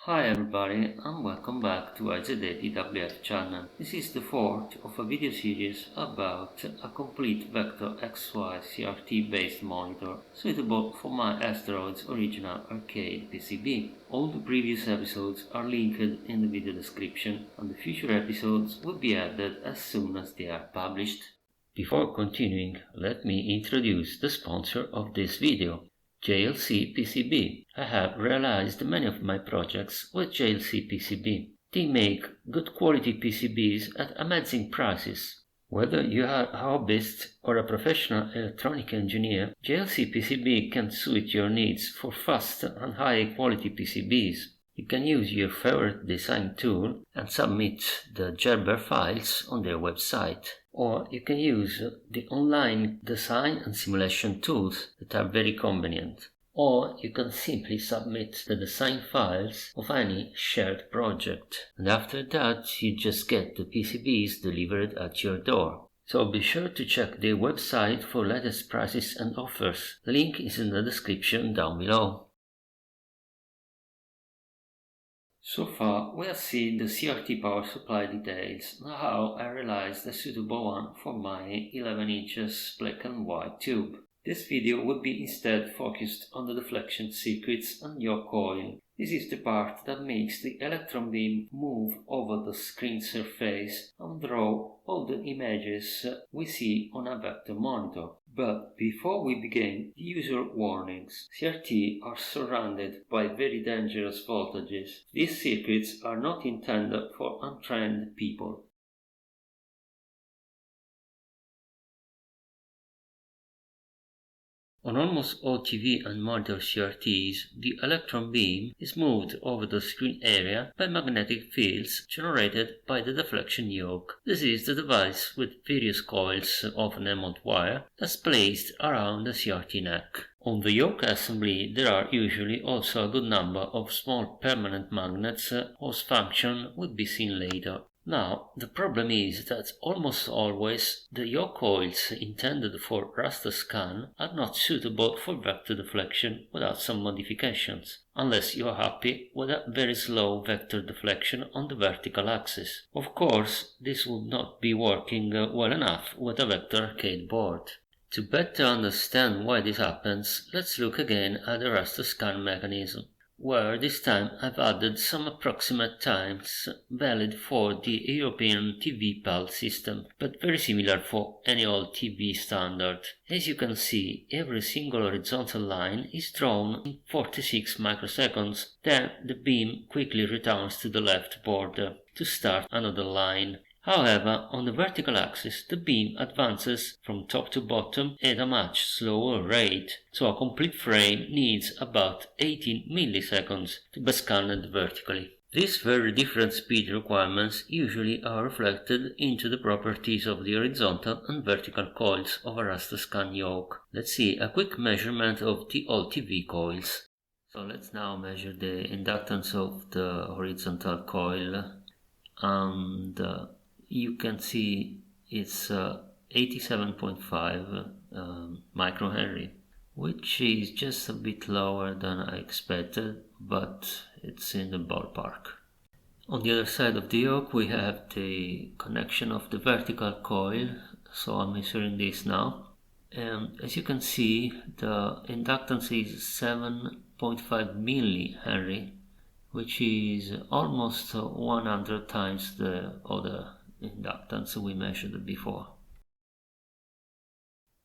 Hi everybody and welcome back to IZDWF channel. This is the fourth of a video series about a complete vector XY CRT based monitor suitable for my Asteroids original arcade PCB. All the previous episodes are linked in the video description and the future episodes will be added as soon as they are published. Before continuing, let me introduce the sponsor of this video. JLC PCB. I have realized many of my projects with JLC PCB. They make good quality PCBs at amazing prices. Whether you are a hobbyist or a professional electronic engineer, JLC PCB can suit your needs for fast and high quality PCBs. You can use your favorite design tool and submit the Gerber files on their website. Or you can use the online design and simulation tools that are very convenient. Or you can simply submit the design files of any shared project. And after that, you just get the PCBs delivered at your door. So be sure to check their website for latest prices and offers. The link is in the description down below. So far, we have seen the CRT power supply details. Now I realized a suitable one for my 11 inches black and white tube. This video will be instead focused on the deflection circuits and yoke coil. This is the part that makes the electron beam move over the screen surface and draw all the images we see on a vector monitor. But before we begin, the usual warnings. CRT are surrounded by very dangerous voltages. These circuits are not intended for untrained people. On almost all TV and monitor CRTs, the electron beam is moved over the screen area by magnetic fields generated by the deflection yoke. This is the device with various coils of an emerald wire that's placed around the CRT neck. On the yoke assembly there are usually also a good number of small permanent magnets whose function will be seen later. Now, the problem is that almost always the yoke coils intended for raster scan are not suitable for vector deflection without some modifications, unless you are happy with a very slow vector deflection on the vertical axis. Of course, this would not be working well enough with a vector arcade board. To better understand why this happens, let's look again at the raster scan mechanism, where this time I've added some approximate times valid for the European TV PAL system, but very similar for any old TV standard. As you can see, every single horizontal line is drawn in 46 microseconds, then the beam quickly returns to the left border to start another line. However, on the vertical axis, the beam advances from top to bottom at a much slower rate, so a complete frame needs about 18 milliseconds to be scanned vertically. These very different speed requirements usually are reflected into the properties of the horizontal and vertical coils of a raster scan yoke. Let's see a quick measurement of the old TV coils. So let's now measure the inductance of the horizontal coil, and you can see it's 87.5 microhenry, which is just a bit lower than I expected, but it's in the ballpark. On the other side of the yoke we have the connection of the vertical coil, so I'm measuring this now. And as you can see, the inductance is 7.5 millihenry, which is almost 100 times the other inductance we measured before.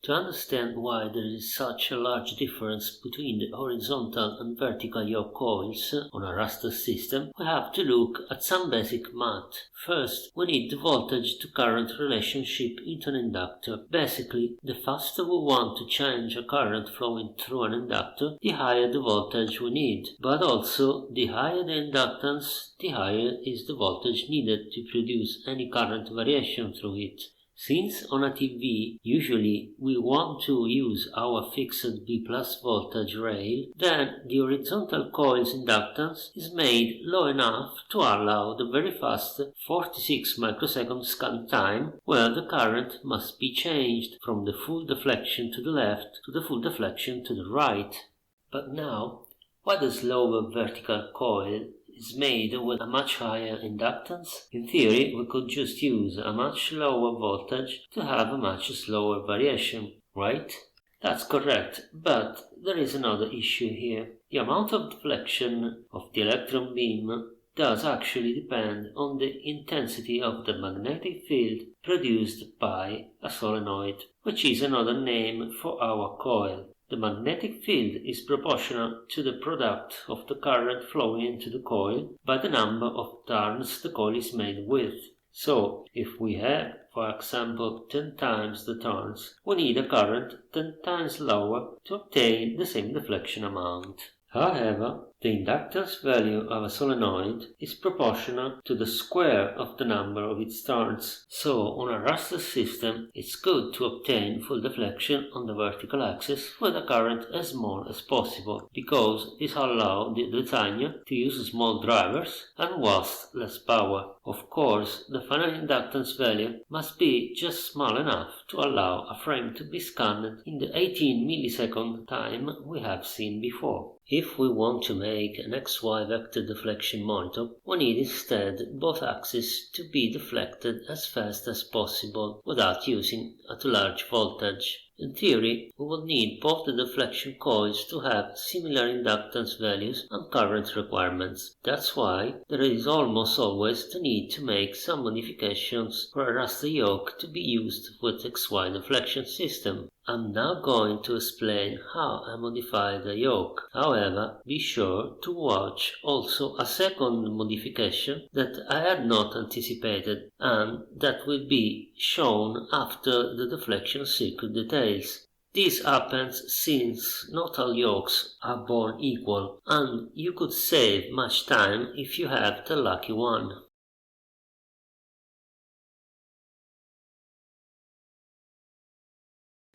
To understand why there is such a large difference between the horizontal and vertical yoke coils on a raster system, we have to look at some basic math. First, we need the voltage to current relationship into an inductor. Basically, the faster we want to change a current flowing through an inductor, the higher the voltage we need. But also, the higher the inductance, the higher is the voltage needed to produce any current variation through it. Since on a TV usually we want to use our fixed B+ voltage rail, then the horizontal coil's inductance is made low enough to allow the very fast 46 microsecond scan time, where the current must be changed from the full deflection to the left to the full deflection to the right. But now, why the slower vertical coil is made with a much higher inductance? In theory, we could just use a much lower voltage to have a much slower variation, right? That's correct, but there is another issue here. The amount of deflection of the electron beam does actually depend on the intensity of the magnetic field produced by a solenoid, which is another name for our coil. The magnetic field is proportional to the product of the current flowing into the coil by the number of turns the coil is made with. So, if we have, for example, 10 times the turns, we need a current 10 times lower to obtain the same deflection amount. However, the inductance value of a solenoid is proportional to the square of the number of its turns. So, on a raster system, it's good to obtain full deflection on the vertical axis with a current as small as possible, because this allows the designer to use small drivers and waste less power. Of course, the final inductance value must be just small enough to allow a frame to be scanned in the 18 millisecond time we have seen before. If we want to make an XY vector deflection monitor, we need instead both axes to be deflected as fast as possible without using a too large voltage. In theory, we will need both the deflection coils to have similar inductance values and current requirements. That's why there is almost always the need to make some modifications for a raster yoke to be used with XY deflection system. I'm now going to explain how I modified the yoke. However, be sure to watch also a second modification that I had not anticipated and that will be shown after the deflection circuit details. This happens since not all yokes are born equal, and you could save much time if you have the lucky one.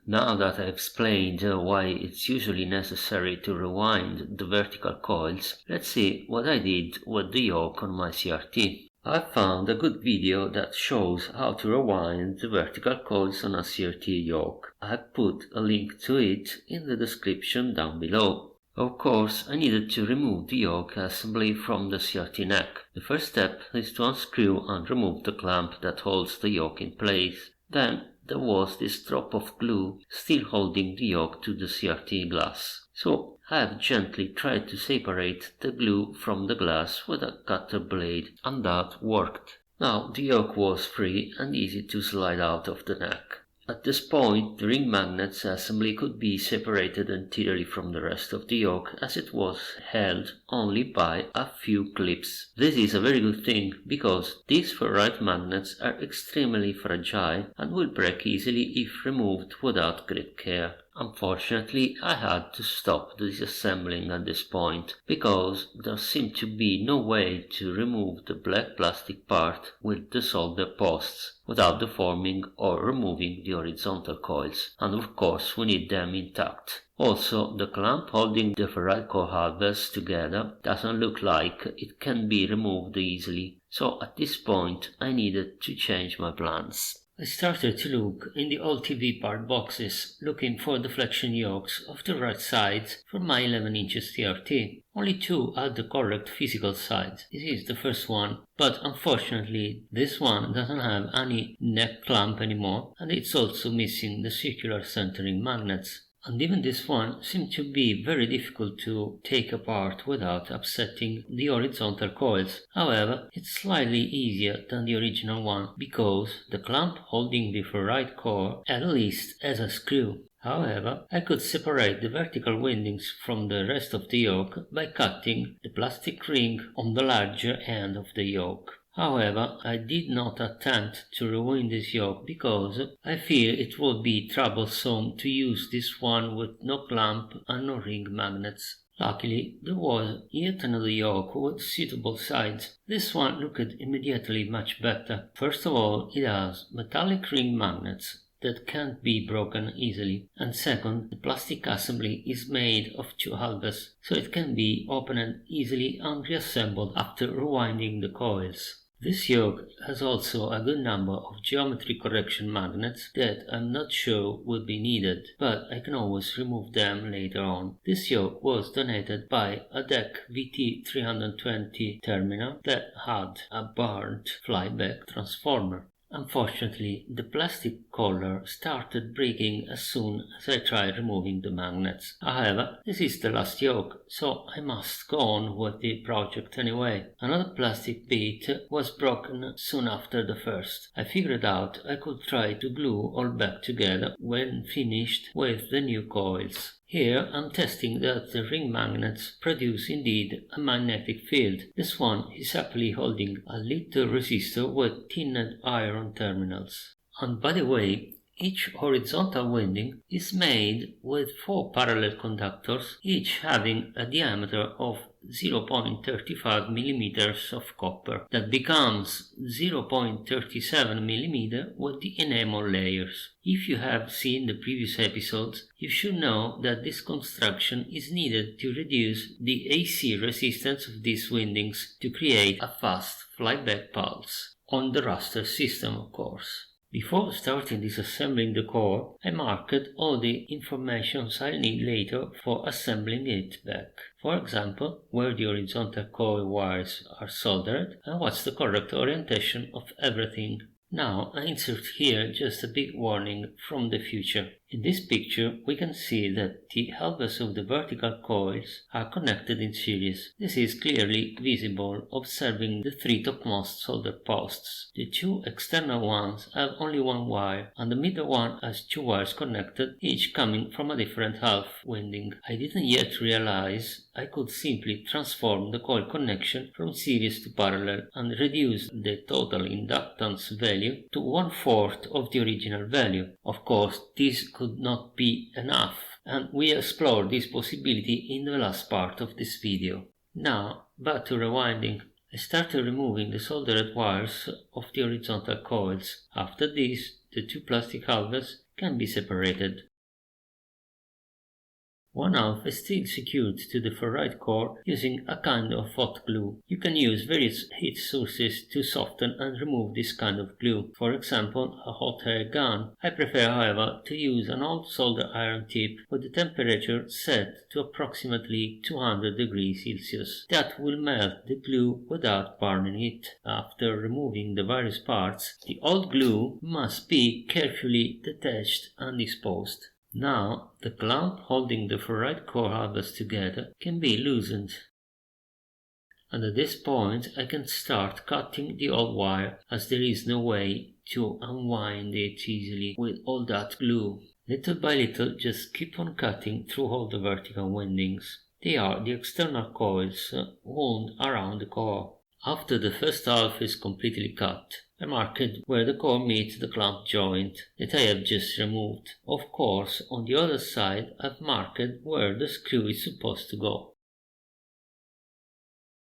Now that I've explained why it's usually necessary to rewind the vertical coils, let's see what I did with the yoke on my CRT. I found a good video that shows how to rewind the vertical coils on a CRT yoke. I have put a link to it in the description down below. Of course, I needed to remove the yoke assembly from the CRT neck. The first step is to unscrew and remove the clamp that holds the yoke in place. Then there was this drop of glue still holding the yoke to the CRT glass. So I have gently tried to separate the glue from the glass with a cutter blade, and that worked. Now the yoke was free and easy to slide out of the neck. At this point, the ring magnet's assembly could be separated entirely from the rest of the yoke, as it was held only by a few clips. This is a very good thing, because these ferrite magnets are extremely fragile and will break easily if removed without great care. Unfortunately, I had to stop the disassembling at this point, because there seemed to be no way to remove the black plastic part with the solder posts without deforming or removing the horizontal coils, and of course we need them intact. Also, the clamp holding the ferrite core halves together doesn't look like it can be removed easily, so at this point I needed to change my plans. I started to look in the old TV part boxes, looking for deflection yokes of the right sides for my 11-inch CRT. Only two had the correct physical sides. This is the first one, but unfortunately this one doesn't have any neck clamp anymore, and it's also missing the circular centering magnets. And even this one seemed to be very difficult to take apart without upsetting the horizontal coils. However, it's slightly easier than the original one, because the clamp holding the ferrite core at least has a screw. However, I could separate the vertical windings from the rest of the yoke by cutting the plastic ring on the larger end of the yoke. However, I did not attempt to rewind this yoke because I feel it would be troublesome to use this one with no clamp and no ring magnets. Luckily, there was yet another yoke with suitable sides. This one looked immediately much better. First of all, it has metallic ring magnets that can't be broken easily, and second, the plastic assembly is made of two halves, so it can be opened easily and reassembled after rewinding the coils. This yoke has also a good number of geometry correction magnets that I'm not sure would be needed, but I can always remove them later on. This yoke was donated by a DEC VT320 terminal that had a burnt flyback transformer. Unfortunately, the plastic collar started breaking as soon as I tried removing the magnets. However, this is the last yoke, so I must go on with the project anyway. Another plastic bit was broken soon after the first. I figured out I could try to glue all back together when finished with the new coils. Here I'm testing that the ring magnets produce indeed a magnetic field. This one is happily holding a little resistor with tinned iron terminals. And by the way, each horizontal winding is made with 4 parallel conductors, each having a diameter of 0.35 mm of copper that becomes 0.37 mm with the enamel layers. If you have seen the previous episodes, you should know that this construction is needed to reduce the AC resistance of these windings to create a fast flyback pulse, on the raster system of course. Before starting disassembling the core, I marked all the information I'll need later for assembling it back. For example, where the horizontal coil wires are soldered and what's the correct orientation of everything. Now I insert here just a big warning from the future. In this picture we can see that the halves of the vertical coils are connected in series. This is clearly visible observing the 3 topmost solder posts. The 2 external ones have only 1 wire and the middle one has 2 wires connected, each coming from a different half winding. I didn't yet realize I could simply transform the coil connection from series to parallel and reduce the total inductance value to 1/4 of the original value. Of course, this could not be enough, and we explore this possibility in the last part of this video. Now, back to rewinding. I started removing the soldered wires of the horizontal coils. After this, the 2 plastic halves can be separated. One half is still secured to the ferrite core using a kind of hot glue. You can use various heat sources to soften and remove this kind of glue, for example a hot air gun. I prefer however to use an old solder iron tip with the temperature set to approximately 200 degrees Celsius. That will melt the glue without burning it. After removing the various parts, the old glue must be carefully detached and disposed. Now, the clamp holding the ferrite core halves together can be loosened. And at this point I can start cutting the old wire, as there is no way to unwind it easily with all that glue. Little by little, just keep on cutting through all the vertical windings. They are the external coils wound around the core. After the first half is completely cut, I marked where the core meets the clamp joint that I have just removed. Of course, on the other side I've marked where the screw is supposed to go.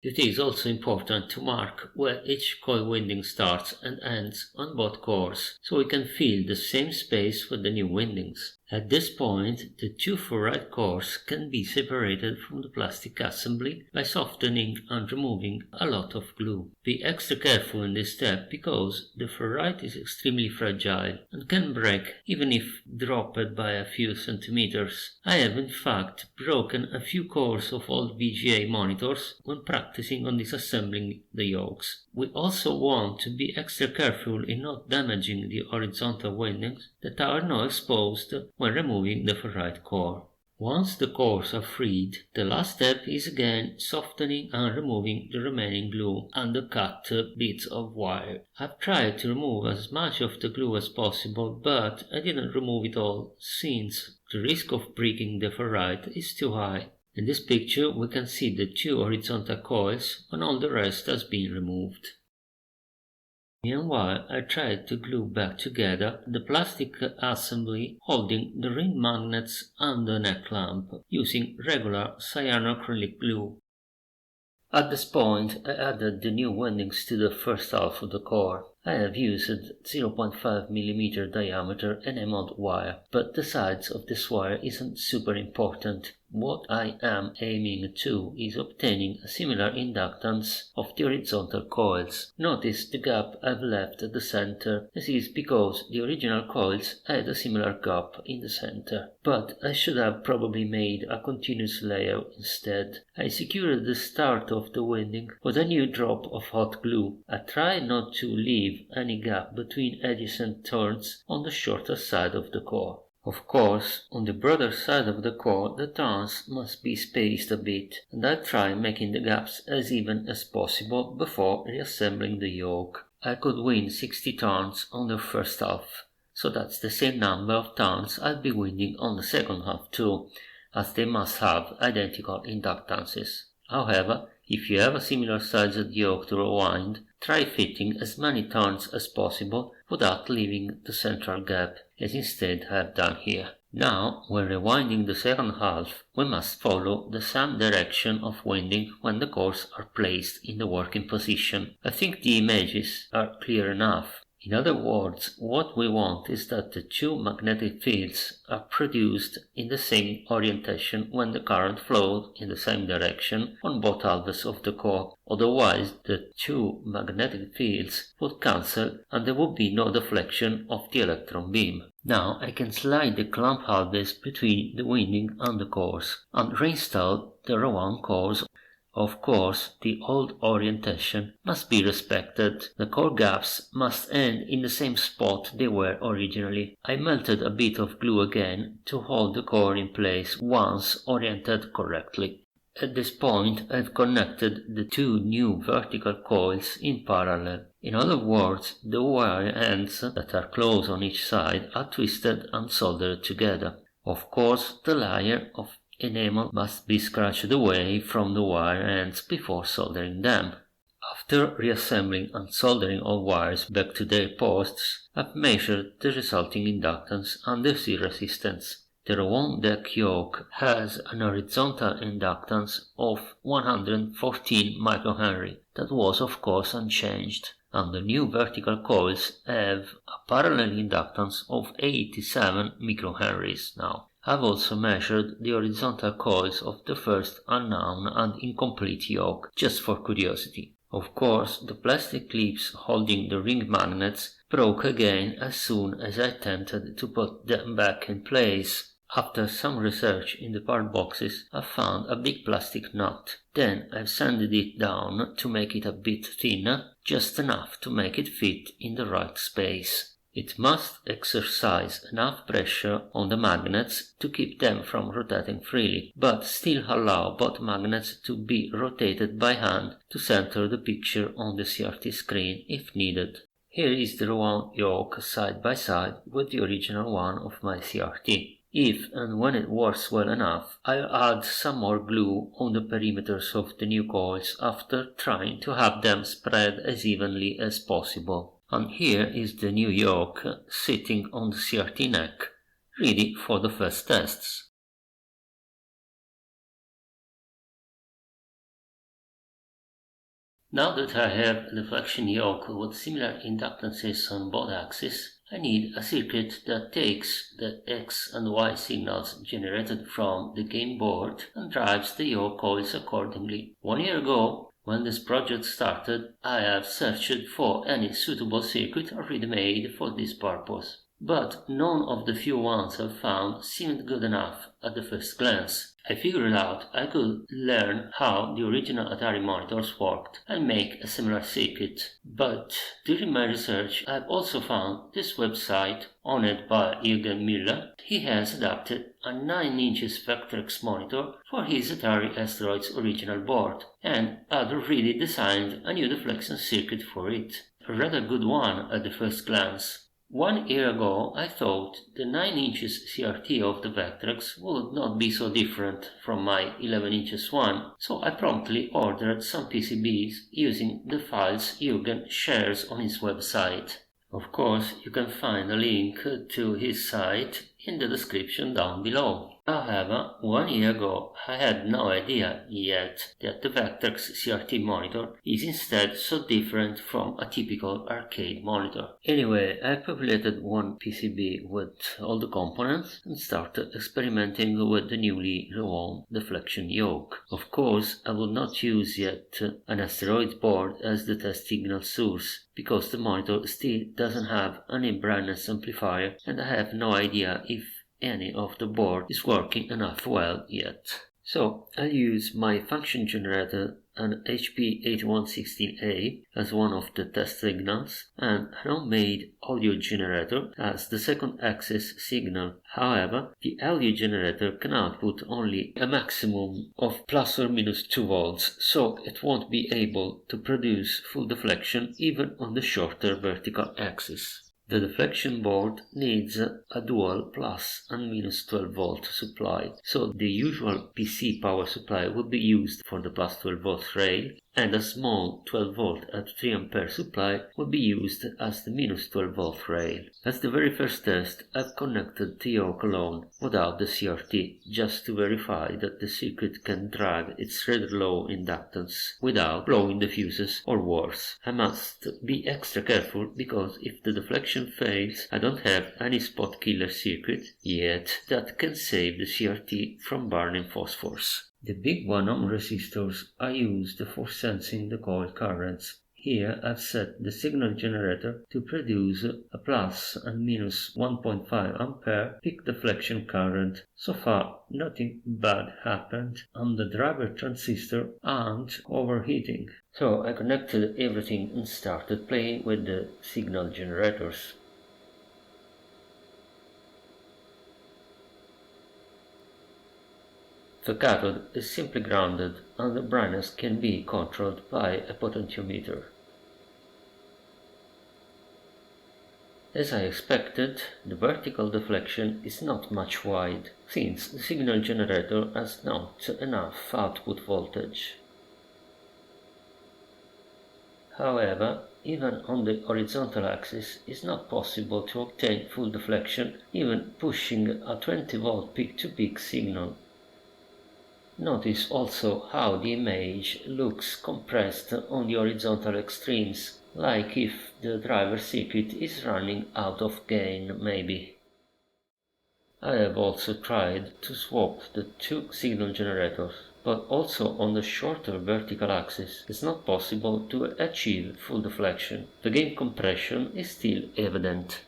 It is also important to mark where each coil winding starts and ends on both cores, so we can fill the same space with the new windings. At this point, the 2 ferrite cores can be separated from the plastic assembly by softening and removing a lot of glue. Be extra careful in this step because the ferrite is extremely fragile and can break even if dropped by a few centimeters. I have in fact broken a few cores of old VGA monitors when practicing on disassembling the yokes. We also want to be extra careful in not damaging the horizontal windings that are now exposed when removing the ferrite core. Once the cores are freed, the last step is again softening and removing the remaining glue and the cut bits of wire. I've tried to remove as much of the glue as possible, but I didn't remove it all since the risk of breaking the ferrite is too high. In this picture we can see the 2 horizontal coils when all the rest has been removed. Meanwhile, I tried to glue back together the plastic assembly holding the ring magnets and the neck clamp using regular cyanoacrylic glue. At this point, I added the new windings to the first half of the core. I have used 0.5 mm diameter enameled wire, but the size of this wire isn't super important. What I am aiming to is obtaining a similar inductance of the horizontal coils. Notice the gap I've left at the center. This is because the original coils had a similar gap in the center, but I should have probably made a continuous layer instead. I secured the start of the winding with a new drop of hot glue. I try not to leave any gap between adjacent turns on the shorter side of the core. Of course, on the broader side of the core, the turns must be spaced a bit, and I try making the gaps as even as possible before reassembling the yoke. I could win 60 turns on the first half, so that's the same number of turns I'll be winning on the second half too, as they must have identical inductances. However, if you have a similar sized yoke to rewind, try fitting as many turns as possible without leaving the central gap, as instead I have done here. Now, when rewinding the second half, we must follow the same direction of winding when the cores are placed in the working position. I think the images are clear enough. In other words, what we want is that the two magnetic fields are produced in the same orientation when the current flows in the same direction on both halves of the core. Otherwise, the two magnetic fields would cancel and there would be no deflection of the electron beam. Now I can slide the clamp halves between the winding and the cores and reinstall the rewound cores. Of course, the old orientation must be respected. The core gaps must end in the same spot they were originally. I melted a bit of glue again to hold the core in place once oriented correctly. At this point, I've connected the two new vertical coils in parallel. In other words, the wire ends that are close on each side are twisted and soldered together. Of course, the layer of enamel must be scratched away from the wire ends before soldering them. After reassembling and soldering all wires back to their posts, I've measured the resulting inductance and DC resistance. The rewound deck yoke has an horizontal inductance of 114 microhenry. That was of course unchanged, and the new vertical coils have a parallel inductance of 87 microhenries now. I've also measured the horizontal coils of the first unknown and incomplete yoke, just for curiosity. Of course, the plastic clips holding the ring magnets broke again as soon as I attempted to put them back in place. After some research in the part boxes, I found a big plastic nut. Then I've sanded it down to make it a bit thinner, just enough to make it fit in the right space. It must exercise enough pressure on the magnets to keep them from rotating freely, but still allow both magnets to be rotated by hand to center the picture on the CRT screen if needed. Here is the rewound yoke side by side with the original one of my CRT. If and when it works well enough, I'll add some more glue on the perimeters of the new coils after trying to have them spread as evenly as possible. And here is the new yoke sitting on the CRT neck, ready for the first tests. Now that I have a deflection yoke with similar inductances on both axes, I need a circuit that takes the X and Y signals generated from the game board and drives the yoke coils accordingly. 1 year ago, when this project started, I have searched for any suitable circuit already made for this purpose. But none of the few ones I've found seemed good enough at the first glance. I figured out I could learn how the original Atari monitors worked and make a similar circuit. But during my research, I've also found this website owned by Jürgen Müller. He has adapted a 9-inch Vectrex monitor for his Atari Asteroids original board and had already designed a new deflection circuit for it. A rather good one at the first glance. 1 year ago, I thought the 9-inch CRT of the Vectrex would not be so different from my 11-inch one, so I promptly ordered some PCBs using the files Jürgen shares on his website. Of course, you can find a link to his site in the description down below. However, 1 year ago I had no idea yet that the Vectrex CRT monitor is instead so different from a typical arcade monitor. Anyway, I populated one PCB with all the components and started experimenting with the newly rewound deflection yoke. Of course, I would not use yet an Asteroids board as the test signal source, because the monitor still doesn't have an impedance amplifier and I have no idea if any of the board is working enough well yet. So I'll use my function generator, an HP8116A, as one of the test signals, and a homemade audio generator as the second axis signal. However, the audio generator can output only a maximum of plus or minus 2 volts, so it won't be able to produce full deflection even on the shorter vertical axis. The deflection board needs a dual plus and minus 12 volt supply, so the usual PC power supply would be used for the plus 12 volt rail, and a small 12 volt at 3 ampere supply would be used as the minus 12 volt rail. As the very first test, I've connected the yoke alone without the CRT, just to verify that the circuit can drive its rather low inductance without blowing the fuses, or worse. I must be extra careful because if the deflection fails, I don't have any spot killer circuit yet that can save the CRT from burning phosphors. The big 1 ohm resistors are used for sensing the coil currents. Here I've set the signal generator to produce a plus and minus 1.5 ampere peak deflection current. So far nothing bad happened, and the driver transistor aren't overheating. So I connected everything and started playing with the signal generators. The cathode is simply grounded and the brightness can be controlled by a potentiometer. As I expected, the vertical deflection is not much wide, since the signal generator has not enough output voltage. However, even on the horizontal axis it's not possible to obtain full deflection, even pushing a 20 volt peak-to-peak signal. Notice also how the image looks compressed on the horizontal extremes, like if the driver circuit is running out of gain maybe. I have also tried to swap the 2 signal generators, but also on the shorter vertical axis it's not possible to achieve full deflection. The gain compression is still evident.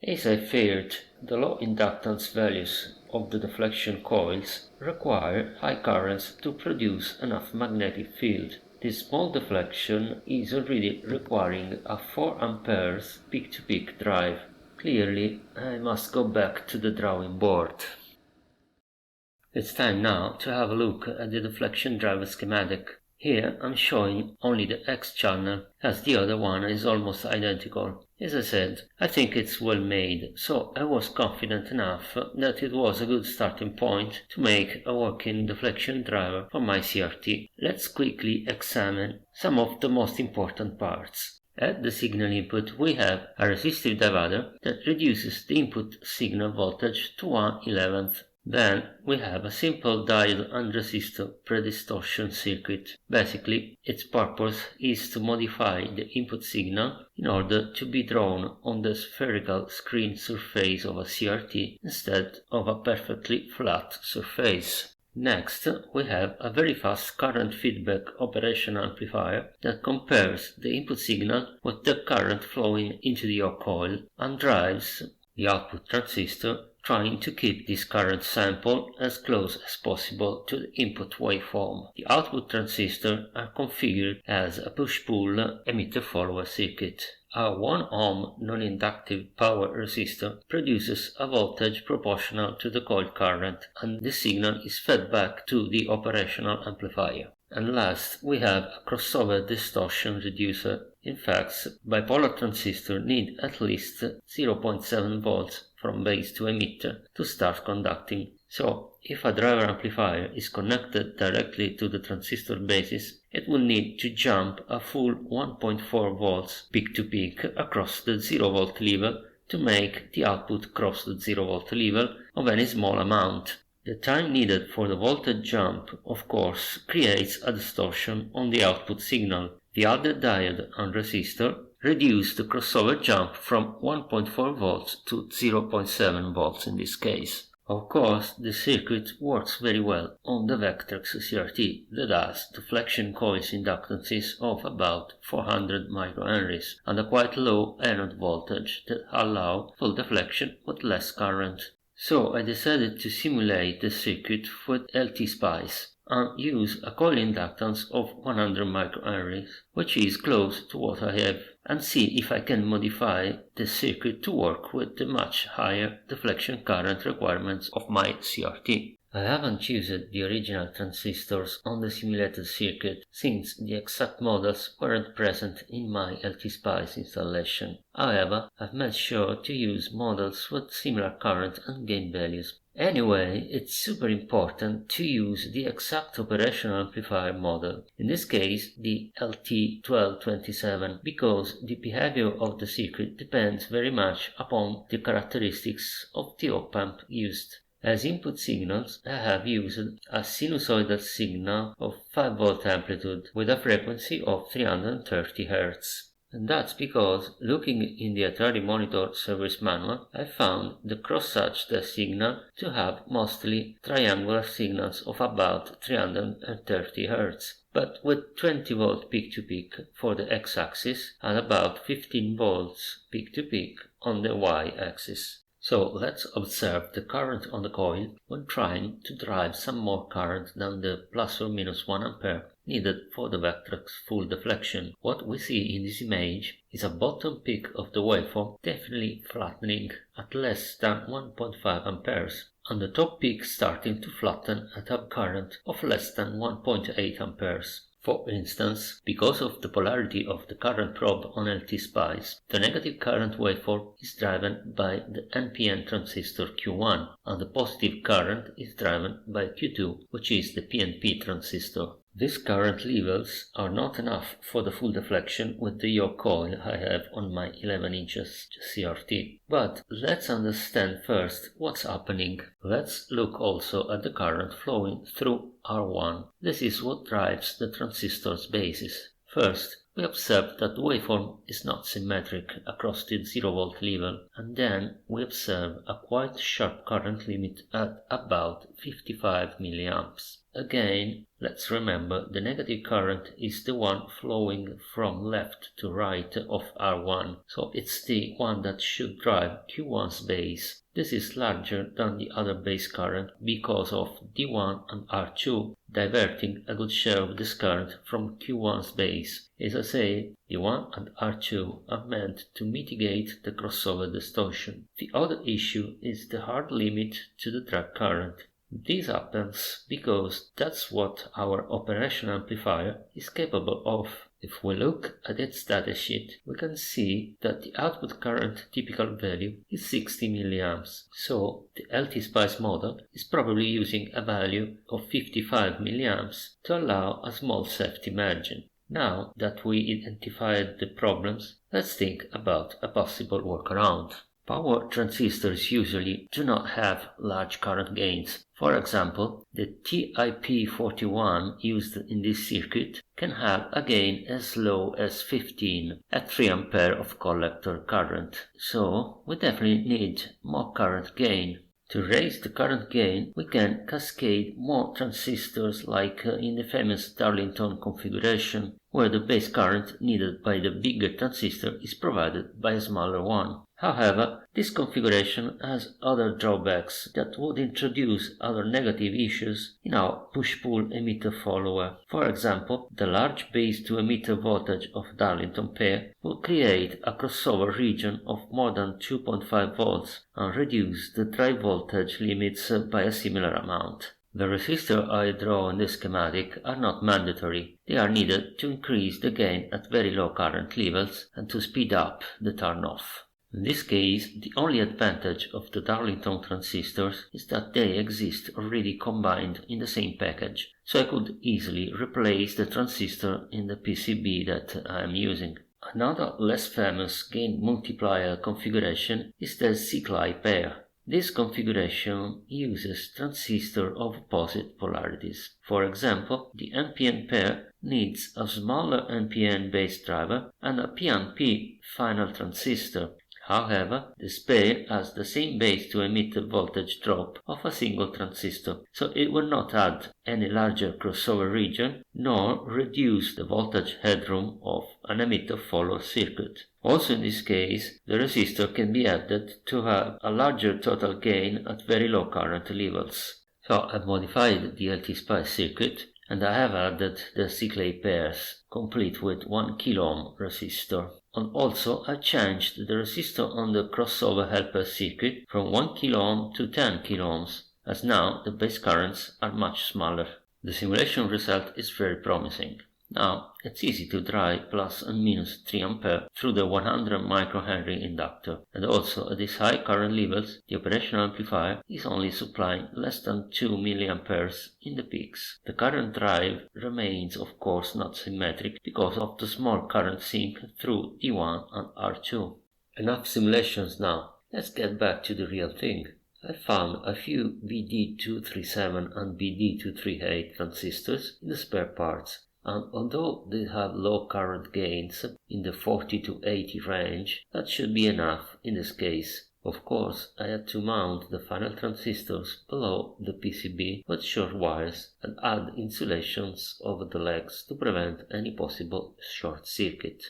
As I feared, the low inductance values of the deflection coils require high currents to produce enough magnetic field. This small deflection is already requiring a 4 amperes peak-to-peak drive. Clearly, I must go back to the drawing board. It's time now to have a look at the deflection driver schematic. Here I'm showing only the X channel, as the other one is almost identical. As I said, I think it's well made, so I was confident enough that it was a good starting point to make a working deflection driver for my CRT. Let's quickly examine some of the most important parts. At the signal input we have a resistive divider that reduces the input signal voltage to 1/11. Then we have a simple diode and resistor predistortion circuit. Basically, its purpose is to modify the input signal in order to be drawn on the spherical screen surface of a CRT instead of a perfectly flat surface. Next, we have a very fast current feedback operational amplifier that compares the input signal with the current flowing into the yoke coil and drives the output transistor, trying to keep this current sample as close as possible to the input waveform. The output transistors are configured as a push-pull emitter-follower circuit. A 1 ohm non-inductive power resistor produces a voltage proportional to the coil current, and the signal is fed back to the operational amplifier. And last, we have a crossover distortion reducer. In fact, bipolar transistors need at least 0.7 volts from base to emitter to start conducting. So, if a driver amplifier is connected directly to the transistor basis, it will need to jump a full 1.4 volts peak to peak across the 0 volt level to make the output cross the 0 volt level of any small amount. The time needed for the voltage jump, of course, creates a distortion on the output signal. The added diode and resistor reduce the crossover jump from 1.4 volts to 0.7 volts in this case. Of course, the circuit works very well on the Vectrex CRT that has deflection coils inductances of about 400 microhenries and a quite low anode voltage that allow full deflection with less current. So I decided to simulate the circuit with LT-Spice and use a coil inductance of 100 microhenries, which is close to what I have, and see if I can modify the circuit to work with the much higher deflection current requirements of my CRT. I haven't used the original transistors on the simulated circuit since the exact models weren't present in my LT-Spice installation. However, I've made sure to use models with similar current and gain values. Anyway, it's super important to use the exact operational amplifier model, in this case the LT1227, because the behavior of the circuit depends very much upon the characteristics of the op-amp used. As input signals, I have used a sinusoidal signal of 5 volt amplitude with a frequency of 330 Hz. And that's because, looking in the Atari monitor service manual, I found the cross-hatch test signal to have mostly triangular signals of about 330 Hz, but with 20 volt peak-to-peak for the x-axis and about 15 volts peak-to-peak on the y-axis. So let's observe the current on the coil when trying to drive some more current than the plus or minus 1 ampere needed for the Vectrex full deflection. What we see in this image is a bottom peak of the waveform definitely flattening at less than 1.5 amperes, and the top peak starting to flatten at a current of less than 1.8 amperes. For instance, because of the polarity of the current probe on LT-Spice, the negative current waveform is driven by the NPN transistor Q1, and the positive current is driven by Q2, which is the PNP transistor. These current levels are not enough for the full deflection with the yoke coil I have on my 11 inches CRT. But let's understand first what's happening. Let's look also at the current flowing through R1. This is what drives the transistor's basis. First, we observe that the waveform is not symmetric across the 0 volt level, and then we observe a quite sharp current limit at about 55 mA. Again, let's remember the negative current is the one flowing from left to right of R1, so it's the one that should drive Q1's base. This is larger than the other base current because of D1 and R2 diverting a good share of this current from Q1's base. As I say, D1 and R2 are meant to mitigate the crossover distortion. The other issue is the hard limit to the drag current. This happens because that's what our operational amplifier is capable of. If we look at its datasheet, we can see that the output current typical value is 60 mA. So the LT-Spice model is probably using a value of 55 mA to allow a small safety margin. Now that we identified the problems, let's think about a possible workaround. Power transistors usually do not have large current gains. For example, the TIP41 used in this circuit can have a gain as low as 15 at 3 ampere of collector current. So we definitely need more current gain. To raise the current gain, we can cascade more transistors like in the famous Darlington configuration, where the base current needed by the bigger transistor is provided by a smaller one. However, this configuration has other drawbacks that would introduce other negative issues in our push-pull emitter follower. For example, the large base-to-emitter voltage of Darlington pair will create a crossover region of more than 2.5 volts and reduce the drive voltage limits by a similar amount. The resistors I draw in this schematic are not mandatory. They are needed to increase the gain at very low current levels and to speed up the turn-off. In this case, the only advantage of the Darlington transistors is that they exist already combined in the same package, so I could easily replace the transistor in the PCB that I am using. Another less famous gain multiplier configuration is the cycli pair. This configuration uses transistors of opposite polarities. For example, the NPN pair needs a smaller NPN base driver and a PNP final transistor. However, this pair has the same base to emit the voltage drop of a single transistor, so it will not add any larger crossover region nor reduce the voltage headroom of an emitter-follower circuit. Also in this case, the resistor can be added to have a larger total gain at very low current levels. So I've modified the LT-Spice circuit and I have added the cycli pairs, complete with 1 kΩ resistor. And also I changed the resistor on the crossover helper circuit from 1 kΩ to 10 kΩ, as now the base currents are much smaller. The simulation result is very promising. Now it's easy to drive plus and minus 3 A through the 100 microhenry inductor, and also at these high current levels the operational amplifier is only supplying less than 2 mA in the peaks. The current drive remains of course not symmetric because of the small current sink through D1 and R2. Enough simulations now, let's get back to the real thing. I found a few BD237 and BD238 transistors in the spare parts. And although they have low current gains in the 40 to 80 range, that should be enough in this case. Of course, I had to mount the final transistors below the PCB with short wires and add insulations over the legs to prevent any possible short circuit.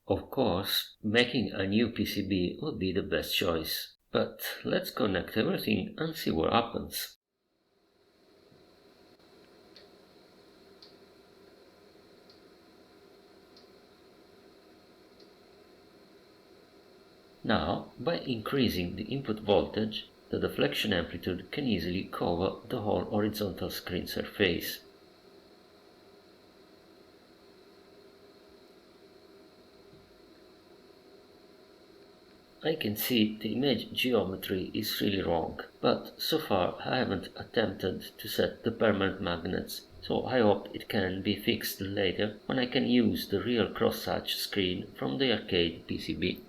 Of course, making a new PCB would be the best choice, but let's connect everything and see what happens. Now, by increasing the input voltage, the deflection amplitude can easily cover the whole horizontal screen surface. I can see the image geometry is really wrong, but so far I haven't attempted to set the permanent magnets, so I hope it can be fixed later when I can use the real cross-hatch screen from the arcade PCB.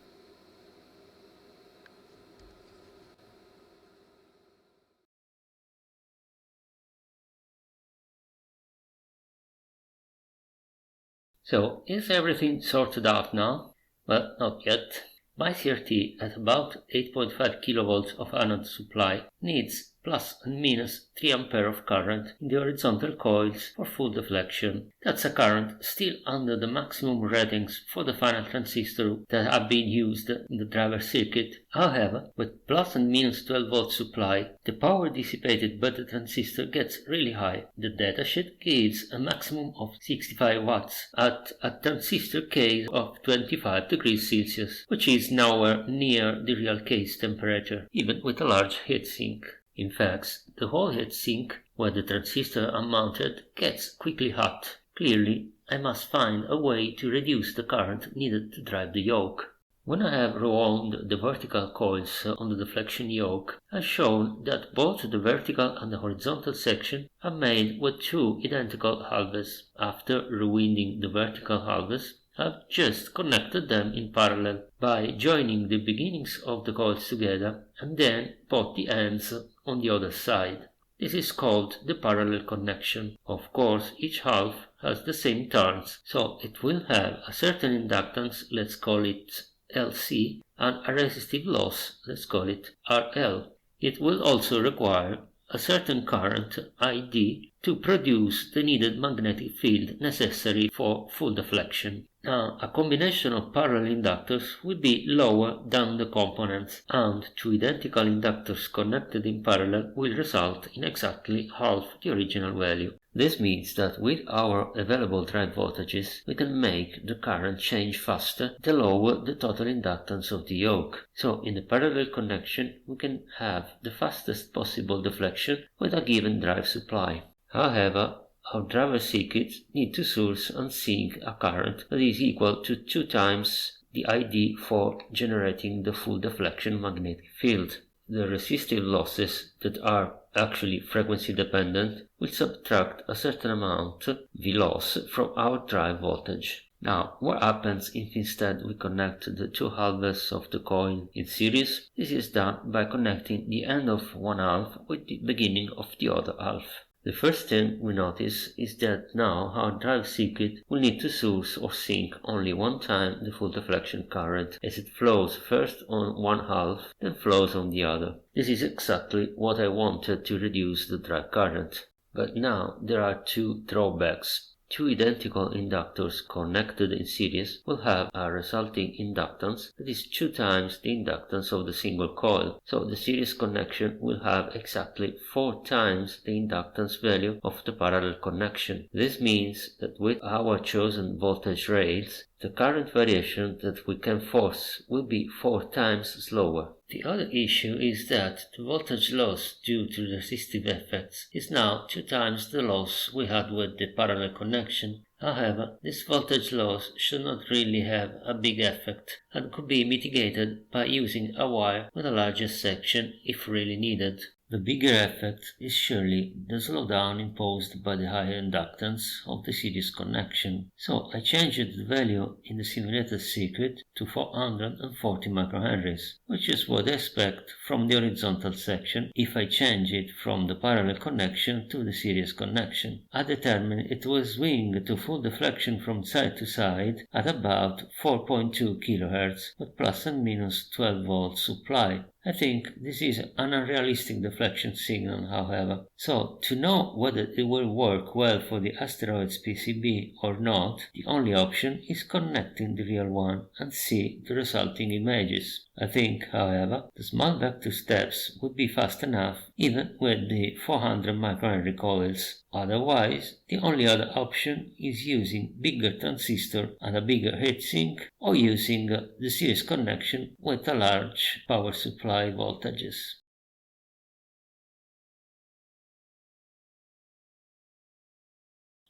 So, is everything sorted out now? Well, not yet. My CRT at about 8.5 kV of anode supply needs plus and minus 3 A of current in the horizontal coils for full deflection. That's a current still under the maximum ratings for the final transistor that have been used in the driver circuit. However, with plus and minus 12 volt supply, the power dissipated by the transistor gets really high. The datasheet gives a maximum of 65 watts at a transistor case of 25 degrees Celsius, which is nowhere near the real case temperature, even with a large heatsink. In fact, the whole heatsink where the transistor are mounted gets quickly hot. Clearly, I must find a way to reduce the current needed to drive the yoke. When I have rewound the vertical coils on the deflection yoke, I've shown that both the vertical and the horizontal section are made with two identical halves. After rewinding the vertical halves, I've just connected them in parallel by joining the beginnings of the coils together and then put the ends on the other side. This is called the parallel connection. Of course, each half has the same turns, so it will have a certain inductance, let's call it LC, and a resistive loss, let's call it RL. It will also require a certain current, ID, to produce the needed magnetic field necessary for full deflection. Now, a combination of parallel inductors will be lower than the components, and two identical inductors connected in parallel will result in exactly half the original value. This means that with our available drive voltages, we can make the current change faster the lower the total inductance of the yoke. So in the parallel connection, we can have the fastest possible deflection with a given drive supply. However, our driver circuits need to source and sink a current that is equal to 2 times the ID for generating the full deflection magnetic field. The resistive losses that are actually frequency dependent, will subtract a certain amount, V loss, from our drive voltage. Now, what happens if instead we connect the two halves of the coil in series? This is done by connecting the end of one half with the beginning of the other half. The first thing we notice is that now our drive circuit will need to source or sink only one time the full deflection current, as it flows first on one half, then flows on the other. This is exactly what I wanted to reduce the drive current. But now there are two drawbacks. Two identical inductors connected in series will have a resulting inductance that is 2 times the inductance of the single coil, so the series connection will have exactly 4 times the inductance value of the parallel connection. This means that with our chosen voltage rails, the current variation that we can force will be 4 times slower. The other issue is that the voltage loss due to resistive effects is now 2 times the loss we had with the parallel connection. However, this voltage loss should not really have a big effect and could be mitigated by using a wire with a larger section if really needed. The bigger effect is surely the slowdown imposed by the higher inductance of the series connection. So I changed the value in the simulated circuit to 440 microhenries, which is what I expect from the horizontal section if I change it from the parallel connection to the series connection. I determined it will swing to full deflection from side to side at about 4.2 kHz with plus and minus 12 volts supply. I think this is an unrealistic deflection signal, however, so to know whether it will work well for the Asteroids PCB or not, the only option is connecting the real one and see the resulting images. I think, however, the small vector steps would be fast enough even with the 400 microhenry coils. Otherwise, the only other option is using bigger transistor and a bigger heatsink, or using the series connection with a large power supply voltages.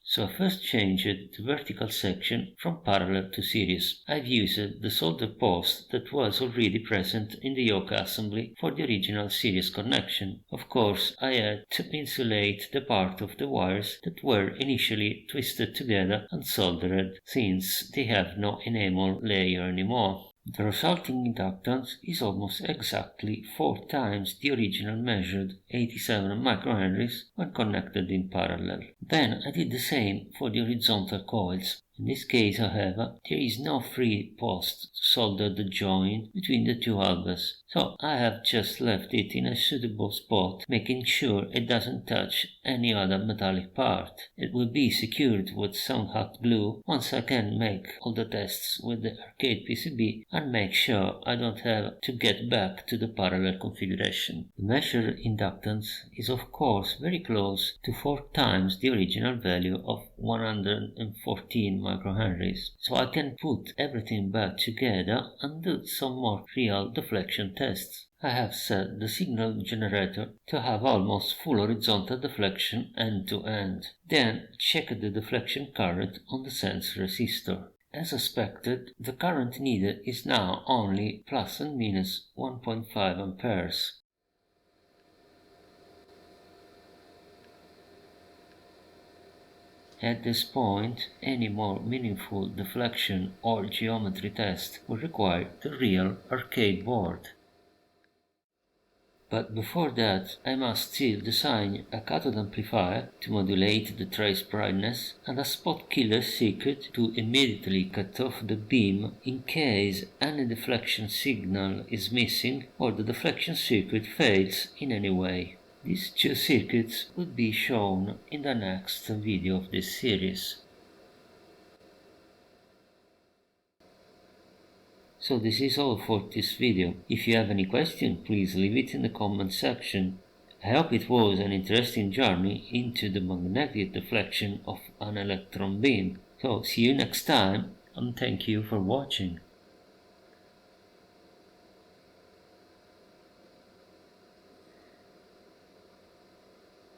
So I first changed the vertical section from parallel to series. I've used the solder post that was already present in the yoke assembly for the original series connection. Of course, I had to insulate the part of the wires that were initially twisted together and soldered, since they have no enamel layer anymore. The resulting inductance is almost exactly 4 times the original measured 87 microhenries when connected in parallel. Then I did the same for the horizontal coils. In this case, however, there is no free post to solder the joint between the two halves, so I have just left it in a suitable spot, making sure it doesn't touch any other metallic part. It will be secured with some hot glue once I can make all the tests with the arcade PCB and make sure I don't have to get back to the parallel configuration. The measured inductance is of course very close to 4 times the original value of 114 microhenries, so I can put everything back together and do some more real deflection tests. I have set the signal generator to have almost full horizontal deflection end to end. Then check the deflection current on the sense resistor. As expected, the current needed is now only plus and minus 1.5 amperes. At this point, any more meaningful deflection or geometry test will require the real arcade board. But before that, I must still design a cathode amplifier to modulate the trace brightness and a spot killer circuit to immediately cut off the beam in case any deflection signal is missing or the deflection circuit fails in any way. These two circuits will be shown in the next video of this series. So this is all for this video. If you have any question, please leave it in the comment section. I hope it was an interesting journey into the magnetic deflection of an electron beam. So see you next time, and thank you for watching.